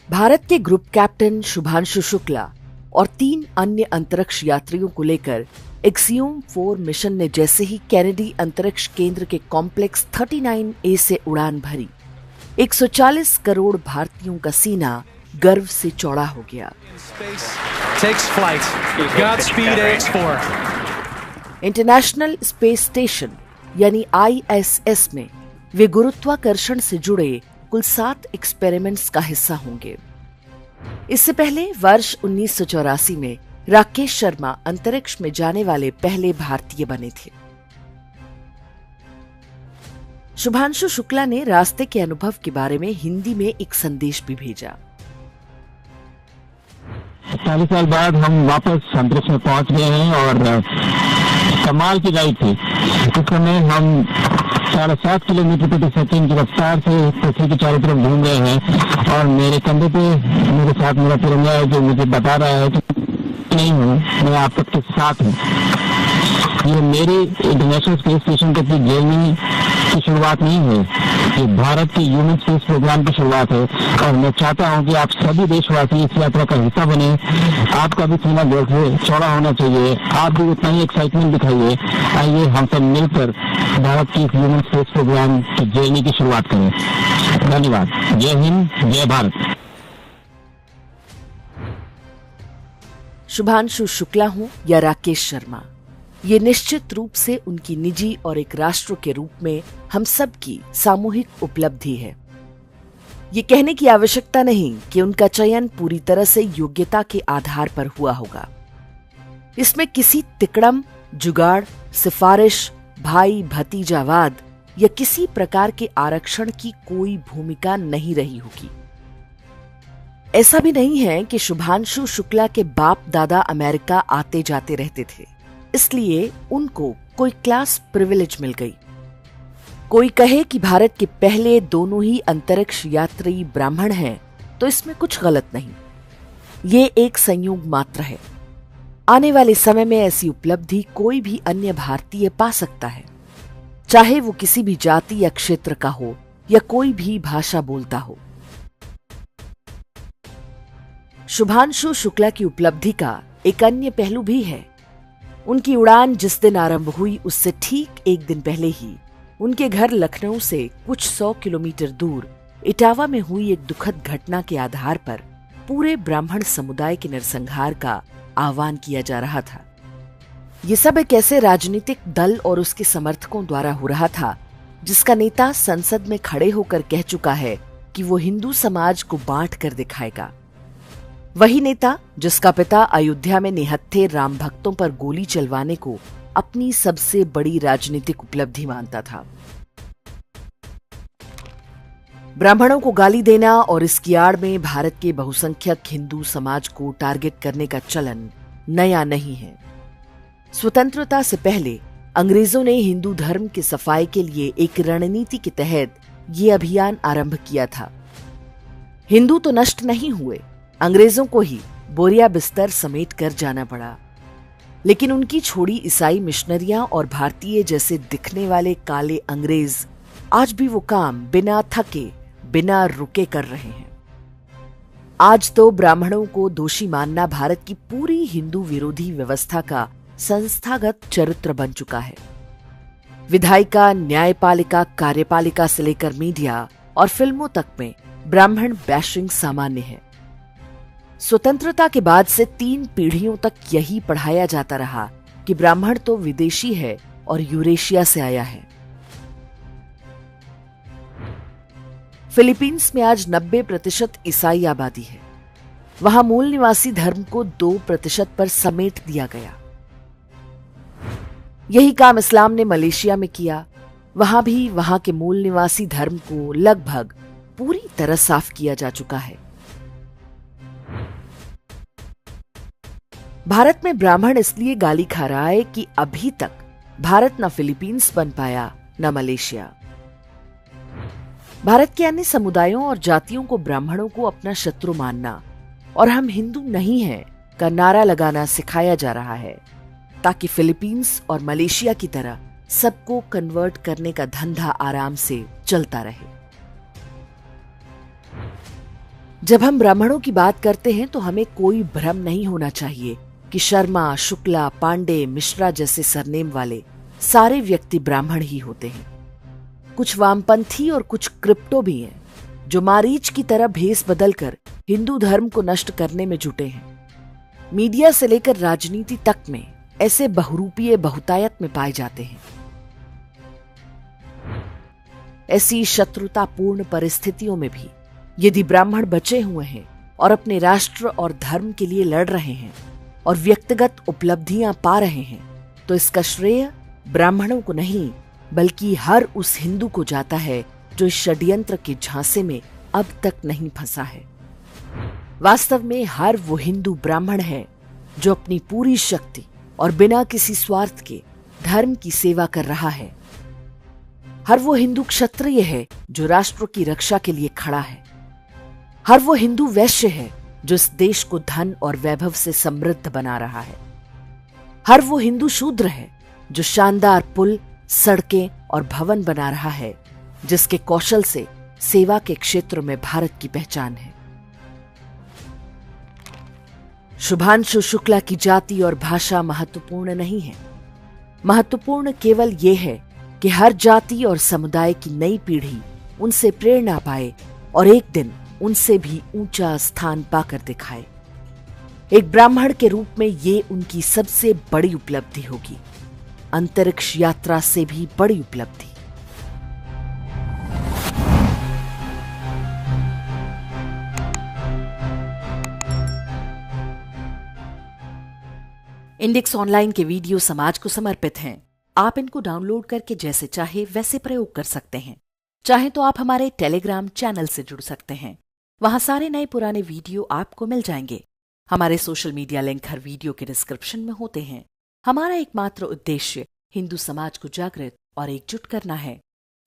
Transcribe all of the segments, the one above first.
भारत के group captain Shubhanshu Shukla और 3 अन्य अंतरिक्ष यात्रियों को लेकर एक्सियोम 4 मिशन ने जैसे ही केनेडी अंतरिक्ष केंद्र के कॉम्प्लेक्स 39A से उड़ान भरी, 140 करोड़ भारतीयों का सीना गर्व से चौड़ा हो गया। इंटरनेशनल स्पेस स्टेशन यानी ISS में वे गुरुत्वाकर्षण से जुड़े कुल 7 एक्सपेरिमेंट्स का हिस्सा होंगे। इससे पहले वर्ष 1984 में राकेश शर्मा अंतरिक्ष में जाने वाले पहले भारतीय बने थे। शुभांशु शुक्ला ने रास्ते के अनुभव के बारे में हिंदी में एक संदेश भी भेजा। 40 साल बाद हम वापस अंतरिक्ष में पहुंच गए हैं और कमाल की राइड थी। इस समय हम 7.5 किलोमीटर प्रति सेकंड की रफ्तार से पृथ्वी के चारों तरफ घूम रहे हैं और मेरे कंधे पे मेरे साथ मेरा तिरंगा है जो मुझे बता रहा है कि नहीं हूँ, मैं आप सबके साथ हूँ। ये मेरे इंटरनेशनल स्पेस स्टेशन की जर्नी की शुरुआत नहीं है, ये भारत के ह्यूमन स्पेस प्रोग्राम की शुरुआत है और मैं चाहता हूँ कि आप सभी देशवासी इस यात्रा का हिस्सा बने। आपका भी सीना गर्व से चौड़ा होना चाहिए, आप भी उतना ही एक्साइटमेंट दिखाइए। आइए हम सब मिलकर भारत की ह्यूमन स्पेस प्रोग्राम की जर्नी की शुरुआत करें। धन्यवाद। जय हिंद, जय भारत। शुभांशु शुक्ला हो या राकेश शर्मा, ये निश्चित रूप से उनकी निजी और एक राष्ट्र के रूप में हम सब की सामूहिक उपलब्धि है। ये कहने की आवश्यकता नहीं कि उनका चयन पूरी तरह से योग्यता के आधार पर हुआ होगा। इसमें किसी तिकड़म, जुगाड़, सिफारिश, भाई भतीजावाद या किसी प्रकार के आरक्षण की कोई भूमिका नहीं रही होगी। ऐसा भी नहीं है कि शुभांशु शुक्ला के बाप दादा अमेरिका आते जाते रहते थे, इसलिए उनको कोई क्लास प्रिविलेज मिल गई। कोई कहे कि भारत के पहले दोनों ही अंतरिक्ष यात्री ब्राह्मण हैं, तो इसमें कुछ गलत नहीं। ये एक संयोग मात्र है। आने वाले समय में ऐसी उपलब्धि कोई भी अन्य भारतीय पा सकता है, चाहे वो किसी भी जाति या क्षेत्र का हो या कोई भी भाषा बोलता हो। शुभांशु शुक्ला की उपलब्धि का एक अन्य पहलू भी है। उनकी उड़ान जिस दिन आरंभ हुई उससे ठीक एक दिन पहले ही उनके घर लखनऊ से कुछ 100 किलोमीटर दूर इटावा में हुई एक दुखद घटना के आधार पर पूरे ब्राह्मण समुदाय के नरसंहार का आह्वान किया जा रहा था। ये सब एक ऐसे राजनीतिक दल और उसके समर्थकों द्वारा हो रहा था जिसका नेता संसद में खड़े होकर कह चुका है कि वो हिंदू समाज को बांट कर दिखाएगा। वही नेता जिसका पिता अयोध्या में निहत्थे राम भक्तों पर गोली चलवाने को अपनी सबसे बड़ी राजनीतिक उपलब्धि मानता था। ब्राह्मणों को गाली देना और इसकी आड़ में भारत के बहुसंख्यक हिंदू समाज को टारगेट करने का चलन नया नहीं है। स्वतंत्रता से पहले अंग्रेजों ने हिंदू धर्म की सफाई के लिए एक रणनीति के तहत ये अभियान आरंभ किया था। हिंदू तो नष्ट नहीं हुए, अंग्रेजों को ही बोरिया बिस्तर समेट कर जाना पड़ा। लेकिन उनकी छोड़ी ईसाई मिशनरियां और भारतीय जैसे दिखने वाले काले अंग्रेज आज भी वो काम बिना थके, बिना रुके कर रहे हैं। आज तो ब्राह्मणों को दोषी मानना भारत की पूरी हिंदू विरोधी व्यवस्था का संस्थागत चरित्र बन चुका है। विधायिका, न्यायपालिका, कार्यपालिका से लेकर मीडिया और फिल्मों तक में ब्राह्मण बैशिंग सामान्य है। स्वतंत्रता के बाद से 3 पीढ़ियों तक यही पढ़ाया जाता रहा कि ब्राह्मण तो विदेशी है और यूरेशिया से आया है। फिलीपींस में आज 90% ईसाई आबादी है। वहां मूल निवासी धर्म को 2% पर समेट दिया गया। यही काम इस्लाम ने मलेशिया में किया। वहां भी वहां के मूल निवासी धर्म को लगभग पूरी तरह साफ किया जा चुका है। भारत में ब्राह्मण इसलिए गाली खा रहा है कि अभी तक भारत न फिलीपींस बन पाया न मलेशिया। भारत के अन्य समुदायों और जातियों को ब्राह्मणों को अपना शत्रु मानना और हम हिंदू नहीं हैं का नारा लगाना सिखाया जा रहा है, ताकि फिलीपींस और मलेशिया की तरह सबको कन्वर्ट करने का धंधा आराम से चलता रहे। जब हम ब्राह्मणों की बात करते हैं तो हमें कोई भ्रम नहीं होना चाहिए कि शर्मा, शुक्ला, पांडे, मिश्रा जैसे सरनेम वाले सारे व्यक्ति ब्राह्मण ही होते हैं। कुछ वामपंथी और कुछ क्रिप्टो भी हैं जो मारीच की तरह भेष बदलकर हिंदू धर्म को नष्ट करने में जुटे हैं। मीडिया से लेकर राजनीति तक में ऐसे बहुरूपीय बहुतायत में पाए जाते हैं। ऐसी शत्रुतापूर्ण परिस्थितियों में भी यदि ब्राह्मण बचे हुए हैं और अपने राष्ट्र और धर्म के लिए लड़ रहे हैं और व्यक्तिगत उपलब्धियां पा रहे हैं, तो इसका श्रेय ब्राह्मणों को नहीं बल्कि हर उस हिंदू को जाता है जो इस षड्यंत्र के झांसे में अब तक नहीं फंसा है। वास्तव में हर वो हिंदू ब्राह्मण है जो अपनी पूरी शक्ति और बिना किसी स्वार्थ के धर्म की सेवा कर रहा है। हर वो हिंदू क्षत्रिय है जो राष्ट्र की रक्षा के लिए खड़ा है। हर वो हिंदू वैश्य है जो इस देश को धन और वैभव से समृद्ध बना रहा है। हर वो हिंदू शूद्र है जो शानदार पुल, सड़कें और भवन बना रहा है, जिसके कौशल से सेवा के क्षेत्र में भारत की पहचान है। शुभांशु शुक्ला की जाति और भाषा महत्वपूर्ण नहीं है। महत्वपूर्ण केवल यह है कि हर जाति और समुदाय की नई पीढ़ी उनसे प्रेरणा पाए और एक दिन उनसे भी ऊंचा स्थान पाकर दिखाए। एक ब्राह्मण के रूप में ये उनकी सबसे बड़ी उपलब्धि होगी, अंतरिक्ष यात्रा से भी बड़ी उपलब्धि। इंडेक्स ऑनलाइन के वीडियो समाज को समर्पित हैं। आप इनको डाउनलोड करके जैसे चाहे वैसे प्रयोग कर सकते हैं। चाहे तो आप हमारे टेलीग्राम चैनल से जुड़ सकते हैं। वहां सारे नए पुराने वीडियो आपको मिल जाएंगे। हमारे सोशल मीडिया लिंक हर वीडियो के डिस्क्रिप्शन में होते हैं। हमारा एकमात्र उद्देश्य हिंदू समाज को जागृत और एकजुट करना है।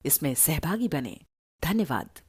इसमें सहभागी बने। धन्यवाद।